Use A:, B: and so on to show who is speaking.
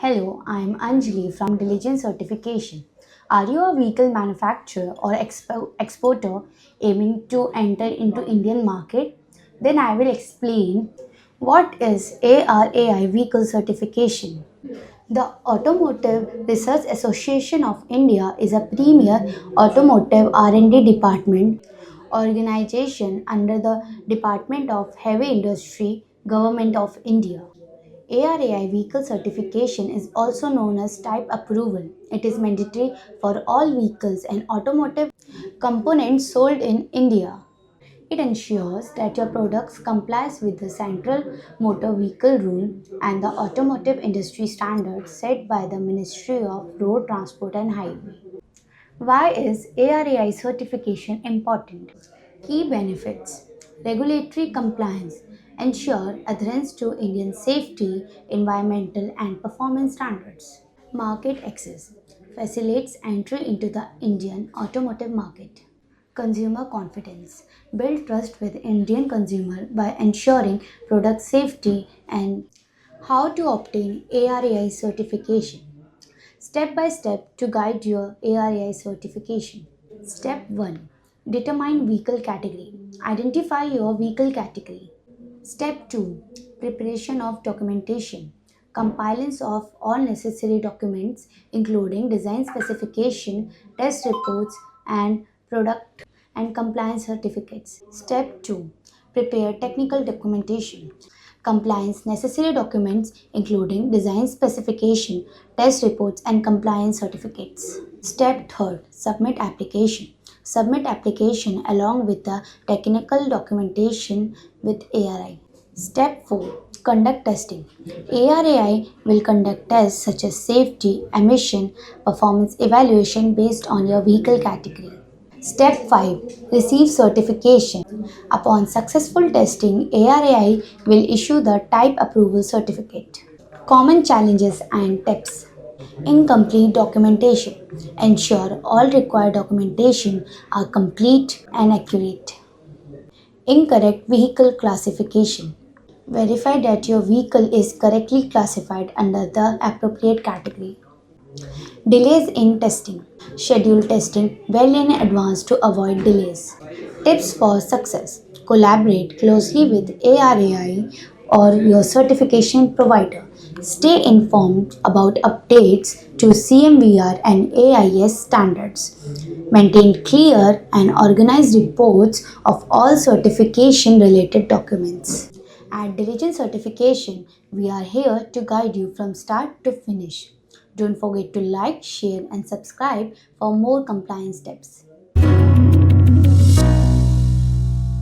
A: Hello, I am Anjali from Diligence Certification. Are you a vehicle manufacturer or exporter aiming to enter into Indian market? Then I will explain what is ARAI Vehicle Certification. The Automotive Research Association of India is a premier automotive R&D department organization under the Department of Heavy Industry, Government of India. ARAI Vehicle Certification is also known as type approval. It is mandatory for all vehicles and automotive components sold in India. It ensures that your products complies with the Central Motor Vehicle Rule and the automotive industry standards set by the Ministry of Road Transport and Highway. Why is ARAI certification important? Key benefits: regulatory compliance, ensure adherence to Indian safety, environmental, and performance standards. Market access facilitates entry into the Indian automotive market. Consumer confidence build trust with Indian consumer by ensuring product safety. And how to obtain ARAI certification. Step by step to guide your ARAI certification. Step 1. Determine vehicle category. Identify your vehicle category. Step 2. Preparation of documentation. Compliance of all necessary documents including design specification, test reports and product and compliance certificates. Step 2. Prepare technical documentation. Compliance necessary documents including design specification, test reports and compliance certificates. Step 3. Submit application. Submit application along with the technical documentation with ARI. Step 4. Conduct testing. ARAI will conduct tests such as safety, emission, performance evaluation based on your vehicle category. Step 5. Receive certification. Upon successful testing, ARAI will issue the type approval certificate. Common challenges and tips. Incomplete documentation. Ensure all required documentation are complete and accurate. Incorrect vehicle classification. Verify that your vehicle is correctly classified under the appropriate category. Delays in testing. Schedule testing well in advance to avoid delays. Tips for success. Collaborate closely with ARAI or your certification provider. Stay informed about updates to CMVR and AIS standards. Maintain clear and organized reports of all certification related documents. At Diligence Certification, we are here to guide you from start to finish. Don't forget to like, share, and subscribe for more compliance tips.